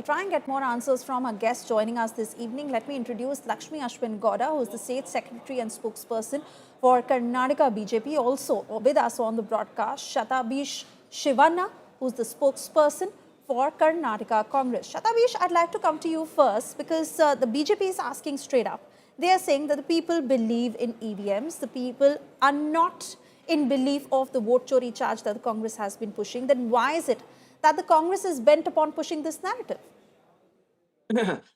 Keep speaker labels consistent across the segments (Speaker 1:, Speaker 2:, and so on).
Speaker 1: try and get more answers from our guest joining us this evening. Let me introduce Lakshmi Ashwin Gowda, who is the State Secretary and spokesperson for Karnataka BJP. Also with us on the broadcast, Shatabish Shivanna, who is the spokesperson for Karnataka Congress. Shatabish, I'd like to come to you first because the BJP is asking straight up. They are saying that the people believe in EVMs. The people are not in belief of the vote chori charge that the Congress has been pushing. Then why is it that the Congress is bent upon pushing this narrative?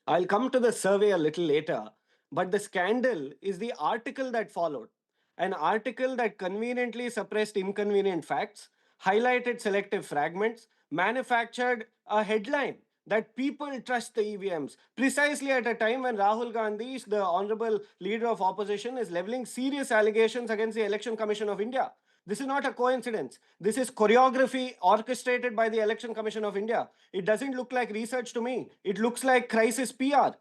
Speaker 2: I'll come to the survey a little later, but the scandal is the article that followed. An article that conveniently suppressed inconvenient facts, highlighted selective fragments, manufactured a headline that people trust the EVMs, precisely at a time when Rahul Gandhi, the honorable leader of opposition, is leveling serious allegations against the Election Commission of India. This is not a coincidence. This is choreography orchestrated by the Election Commission of India. It doesn't look like research to me. It looks like crisis PR.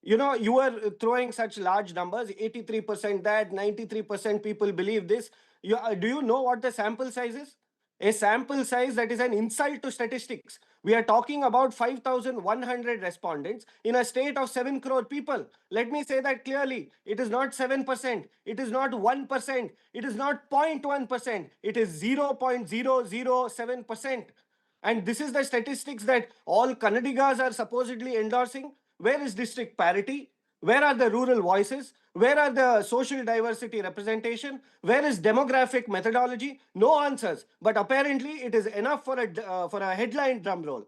Speaker 2: You know, you are throwing such large numbers, 83% that, 93% people believe this. Do you know what the sample size is? A sample size that is an insult to statistics. We are talking about 5,100 respondents in a state of 7 crore people. Let me say that clearly. It is not 7%. It is not 1%. It is not 0.1%. It is 0.007%. And this is the statistics that all Kannadigas are supposedly endorsing. Where is district parity? Where are the rural voices? Where are the social diversity representation? Where is demographic methodology? No answers. But apparently it is enough for a headline drum roll.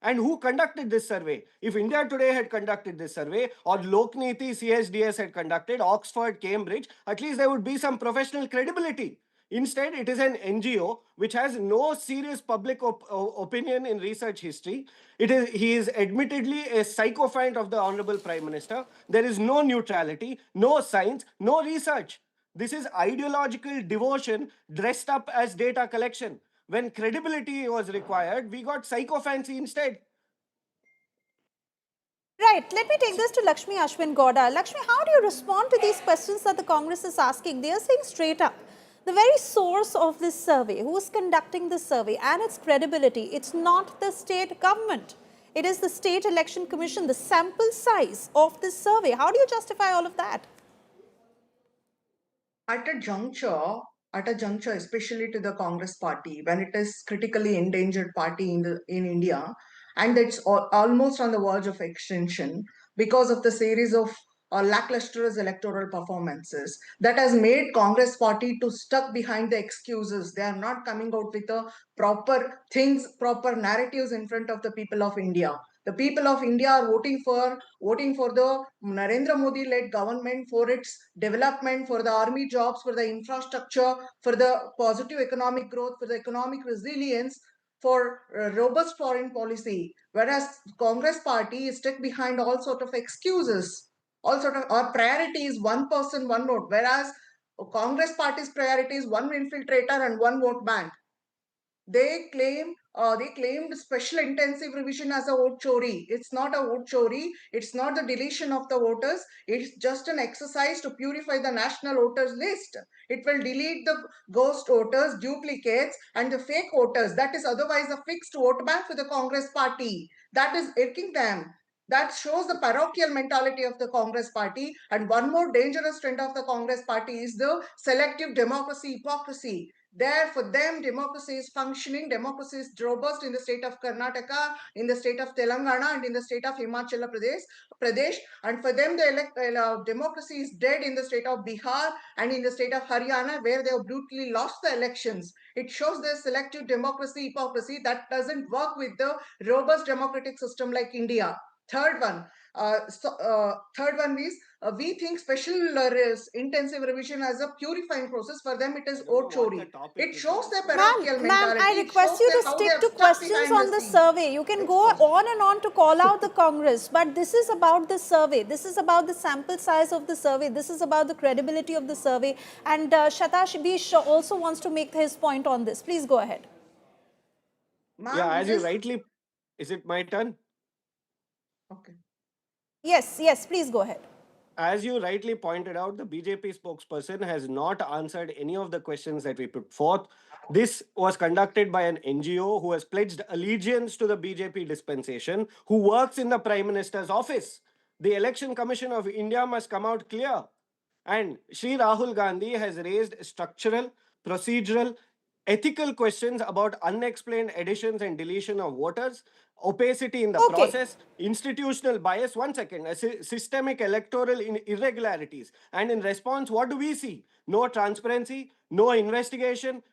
Speaker 2: And who conducted this survey? If India Today had conducted this survey, or Lokniti CSDS had conducted, Oxford, Cambridge, at least there would be some professional credibility. Instead, it is an NGO which has no serious public opinion in research history. He is admittedly a sycophant of the Honorable Prime Minister. There is no neutrality, no science, no research. This is ideological devotion dressed up as data collection. When credibility was required, we got psychophancy instead.
Speaker 1: Right. Let me take this to Lakshmi Ashwin Gowda. Lakshmi, how do you respond to these questions that the Congress is asking? They are saying straight up, the very source of this survey, who is conducting this survey and its credibility, it's not the state government. It is the State Election Commission, the sample size of this survey. How do you justify all of that?
Speaker 3: At a juncture, especially to the Congress party, when it is critically endangered party in India, and it's almost on the verge of extinction because of the series of lackluster electoral performances, that has made Congress party to stuck behind the excuses. They are not coming out with the proper things, proper narratives in front of the people of India. The people of India are voting for the Narendra Modi led government for its development, for the army jobs, for the infrastructure, for the positive economic growth, for the economic resilience, for robust foreign policy. Whereas Congress party is stuck behind all sort of excuses. All sort of our priority is one person, one vote. Whereas Congress party's priority is one infiltrator and one vote bank. They claimed special intensive revision as a vote chori. It's not a vote chori. It's not the deletion of the voters. It's just an exercise to purify the national voters list. It will delete the ghost voters, duplicates, and the fake voters. That is otherwise a fixed vote bank for the Congress party. That is irking them. That shows the parochial mentality of the Congress party. And one more dangerous trend of the Congress party is the selective democracy hypocrisy. There, for them, democracy is functioning, democracy is robust in the state of Karnataka, in the state of Telangana, and in the state of Himachal Pradesh. And for them, the democracy is dead in the state of Bihar and in the state of Haryana, where they have brutally lost the elections. It shows their selective democracy hypocrisy that doesn't work with the robust democratic system like India. Third one is we think special intensive revision as a purifying process. For them, it is vote chori. It shows their parochial mentality.
Speaker 1: Ma'am, I request you to stick to questions on the survey. You can go on and on to call out the Congress, but this is about the survey. This is about the sample size of the survey. This is about the credibility of the survey. And Shatabish also wants to make his point on this. Please go ahead.
Speaker 2: Yeah, as you rightly... Is it my turn?
Speaker 3: Okay.
Speaker 1: Yes, please go ahead.
Speaker 2: as you rightly pointed out, the BJP spokesperson has not answered any of the questions that we put forth. This was conducted by an NGO who has pledged allegiance to the BJP dispensation, who works in the Prime Minister's office. The Election Commission of India must come out clear. And Sri Rahul Gandhi has raised structural, procedural, ethical questions about unexplained additions and deletion of voters, opacity in the
Speaker 1: Okay.
Speaker 2: process, institutional bias, one second, systemic electoral irregularities. And in response, what do we see? No transparency, no investigation,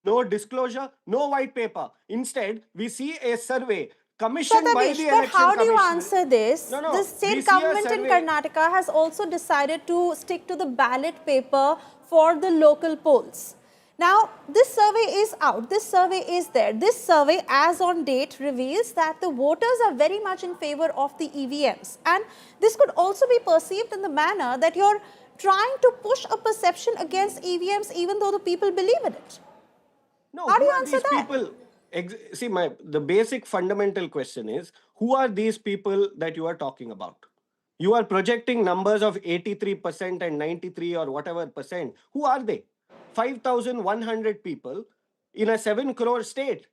Speaker 2: no disclosure, no white paper. Instead, we see a survey commissioned by the
Speaker 1: Shatabish, but
Speaker 2: election
Speaker 1: how do you
Speaker 2: commission.
Speaker 1: answer this?
Speaker 2: No,
Speaker 1: The
Speaker 2: we
Speaker 1: state
Speaker 2: see a
Speaker 1: government in
Speaker 2: survey.
Speaker 1: Karnataka has also decided to stick to the ballot paper for the local polls. Now, this survey is out. This survey is there. This survey, as on date, reveals that the voters are very much in favor of the EVMs. And this could also be perceived in the manner that you're trying to push a perception against EVMs even though the people believe in it.
Speaker 2: No,
Speaker 1: How do
Speaker 2: who
Speaker 1: you
Speaker 2: are
Speaker 1: answer
Speaker 2: these
Speaker 1: that?
Speaker 2: people? See, the basic fundamental question is, who are these people that you are talking about? You are projecting numbers of 83% and 93 or whatever percent. Who are they? 5,100 people in a 7 crore state.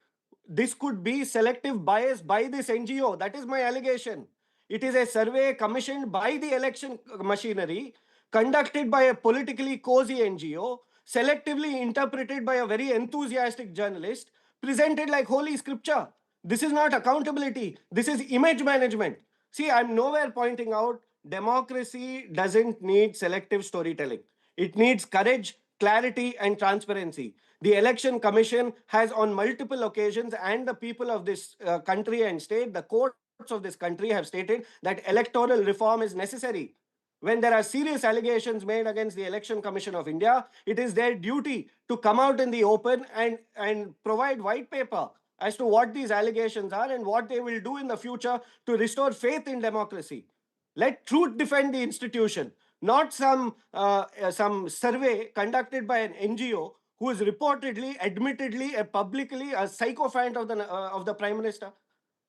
Speaker 2: This could be selective bias by this NGO. That is my allegation. It is a survey commissioned by the election machinery, conducted by a politically cozy NGO, selectively interpreted by a very enthusiastic journalist, presented like holy scripture. This is not accountability. This is image management. See, I'm nowhere pointing out democracy doesn't need selective storytelling. It needs courage, clarity, and transparency. The Election Commission has, on multiple occasions, and the people of this country and state, the courts of this country have stated that electoral reform is necessary. When there are serious allegations made against the Election Commission of India, it is their duty to come out in the open and provide white paper as to what these allegations are and what they will do in the future to restore faith in democracy. Let truth defend the institution, not some survey conducted by an NGO who is reportedly, admittedly, publicly a sycophant of the Prime Minister.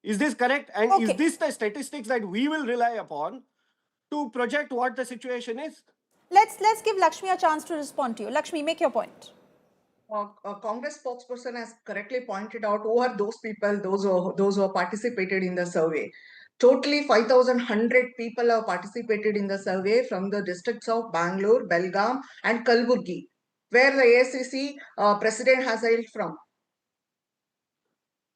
Speaker 2: Is this correct? And is
Speaker 1: Okay.
Speaker 2: this the statistics that we will rely upon to project what the situation is?
Speaker 1: Let's give Lakshmi a chance to respond to you. Lakshmi, make your point.
Speaker 3: A Congress spokesperson has correctly pointed out who are those people, those who have participated in the survey. Totally 5,100 people have participated in the survey from the districts of Bangalore, Belgaum, and Kalburgi, where the AICC president has hailed from.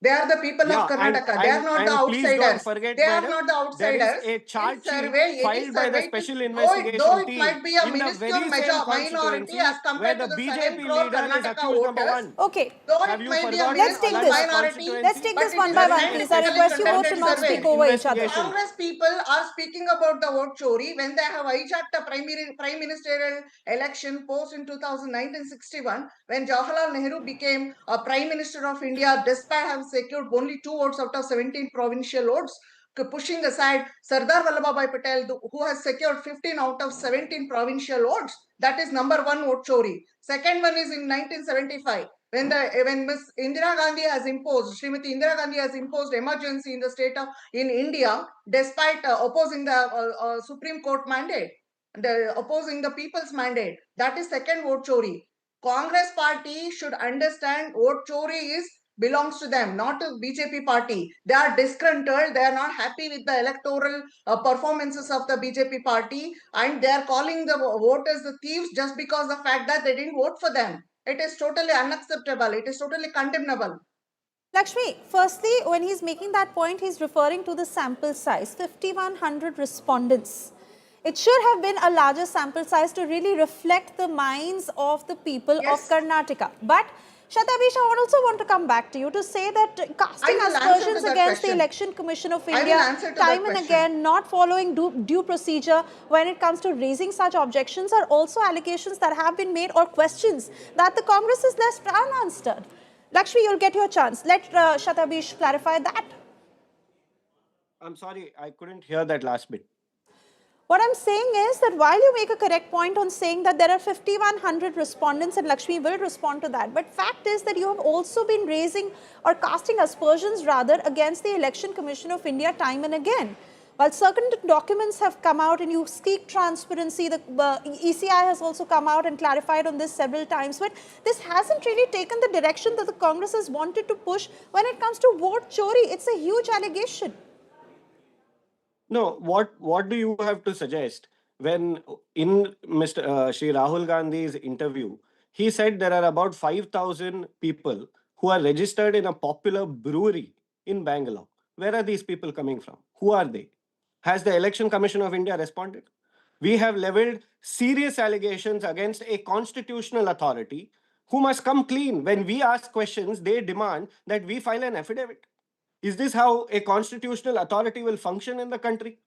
Speaker 3: They are the people of Karnataka. They are not the
Speaker 2: please don't
Speaker 3: outsiders.
Speaker 2: forget,
Speaker 3: They are
Speaker 2: madam,
Speaker 3: not the outsiders.
Speaker 2: there is a charge
Speaker 3: In
Speaker 2: sheet
Speaker 3: survey,
Speaker 2: filed by the special investigation
Speaker 3: though it
Speaker 2: team
Speaker 3: might be a
Speaker 2: in the
Speaker 3: minuscule
Speaker 2: very same
Speaker 3: minority
Speaker 2: constituency
Speaker 3: as
Speaker 2: where
Speaker 3: compared
Speaker 2: the
Speaker 3: to the 7
Speaker 2: BJP
Speaker 3: crore
Speaker 2: leader is
Speaker 3: Karnataka
Speaker 2: accused number
Speaker 3: voters.
Speaker 2: one.
Speaker 1: Okay.
Speaker 3: Though
Speaker 2: Have
Speaker 3: it
Speaker 2: you
Speaker 3: may be a
Speaker 2: forgotten
Speaker 1: Let's take
Speaker 3: minuscule
Speaker 1: this.
Speaker 3: minority,
Speaker 1: Let's take
Speaker 3: but
Speaker 1: this
Speaker 3: it
Speaker 1: one
Speaker 3: is
Speaker 1: by
Speaker 3: a
Speaker 1: one, please. I
Speaker 3: scientifically
Speaker 1: request you both to
Speaker 3: conducted
Speaker 1: not
Speaker 3: survey.
Speaker 1: speak over each other.
Speaker 3: Congress people are speaking about the vote chori when they have hijacked the prime ministerial election post in 1961 when Jawaharlal Nehru became a prime minister of India despite having secured only 2 votes out of 17 provincial votes, pushing aside Sardar Vallabhbhai Patel, who has secured 15 out of 17 provincial votes. That is number one vote chori. Second one is in 1975 when Miss Indira Gandhi has imposed, Srimati Indira Gandhi has imposed emergency in the state of in India, despite opposing the Supreme Court mandate, opposing the people's mandate. That is second vote chori. Congress party should understand vote chori is belongs to them, not to BJP party. They are disgruntled. They are not happy with the electoral performances of the BJP party, and they are calling the voters the thieves just because the fact that they didn't vote for them. It is totally unacceptable. It is totally condemnable.
Speaker 1: Lakshmi, firstly, when he's making that point, he's referring to the sample size, 5,100 respondents. It should have been a larger sample size to really reflect the minds of the people of Karnataka. But Shatabish, I also want to come back to you to say that casting aspersions against the Election Commission of India time and again, not following due procedure when it comes to raising such objections are also allegations that have been made or questions that the Congress is left unanswered. Lakshmi, you'll get your chance. Let Shatabish clarify that.
Speaker 2: I'm sorry, I couldn't hear that last bit.
Speaker 1: What I'm saying is that while you make a correct point on saying that there are 5,100 respondents and Lakshmi will respond to that, but fact is that you have also been raising or casting aspersions rather against the Election Commission of India time and again. While certain documents have come out and you seek transparency, the ECI has also come out and clarified on this several times, but this hasn't really taken the direction that the Congress has wanted to push when it comes to vote chori. It's a huge allegation.
Speaker 2: No, what do you have to suggest when in Mr. Shri Rahul Gandhi's interview, he said there are about 5,000 people who are registered in a popular brewery in Bangalore. Where are these people coming from? Who are they? Has the Election Commission of India responded? We have leveled serious allegations against a constitutional authority who must come clean. When we ask questions, they demand that we file an affidavit. Is this how a constitutional authority will function in the country?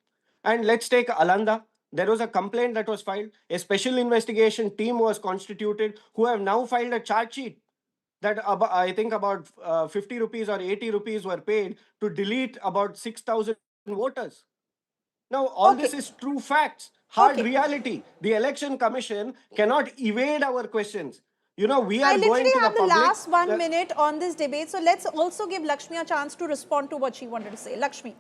Speaker 2: And let's take Alanda. There was a complaint that was filed. A special investigation team was constituted who have now filed a charge sheet that I think about 50 rupees or 80 rupees were paid to delete about 6,000 voters. Now, all this is true facts, hard reality. The Election Commission cannot evade our questions. You know, we are
Speaker 1: I
Speaker 2: going
Speaker 1: literally
Speaker 2: to the
Speaker 1: have the
Speaker 2: public.
Speaker 1: last 1 minute on this debate. So let's also give Lakshmi a chance to respond to what she wanted to say. Lakshmi.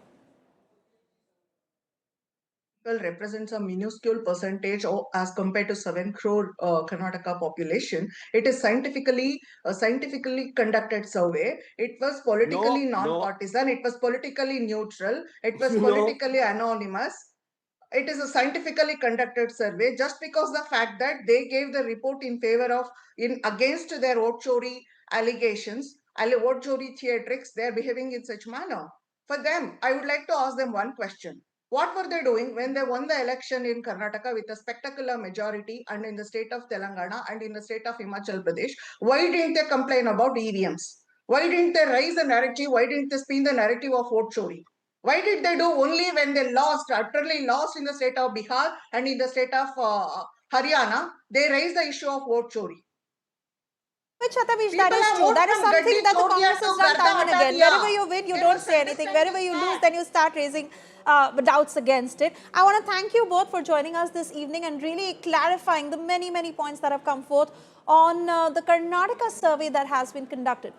Speaker 3: Represents a minuscule percentage as compared to 7 crore Karnataka population. It is scientifically conducted survey. It was politically non-partisan. It was politically neutral. It was politically anonymous. It is a scientifically conducted survey. Just because the fact that they gave the report in favor of against their vote chori allegations, vote chori theatrics, they are behaving in such manner. For them, I would like to ask them one question. What were they doing when they won the election in Karnataka with a spectacular majority, and in the state of Telangana and in the state of Himachal Pradesh? Why didn't they complain about EVMs? Why didn't they raise the narrative? Why didn't they spin the narrative of vote chori? Why did they do only when they lost, utterly lost in the state of Bihar and in the state of Haryana? They raised the issue of vote chori.
Speaker 1: Which Chatabish, that is true. That is something that the Congress has done time and again. Wherever you win, you don't say anything. Wherever you lose, then you start raising doubts against it. I want to thank you both for joining us this evening and really clarifying the many points that have come forth on the Karnataka survey that has been conducted.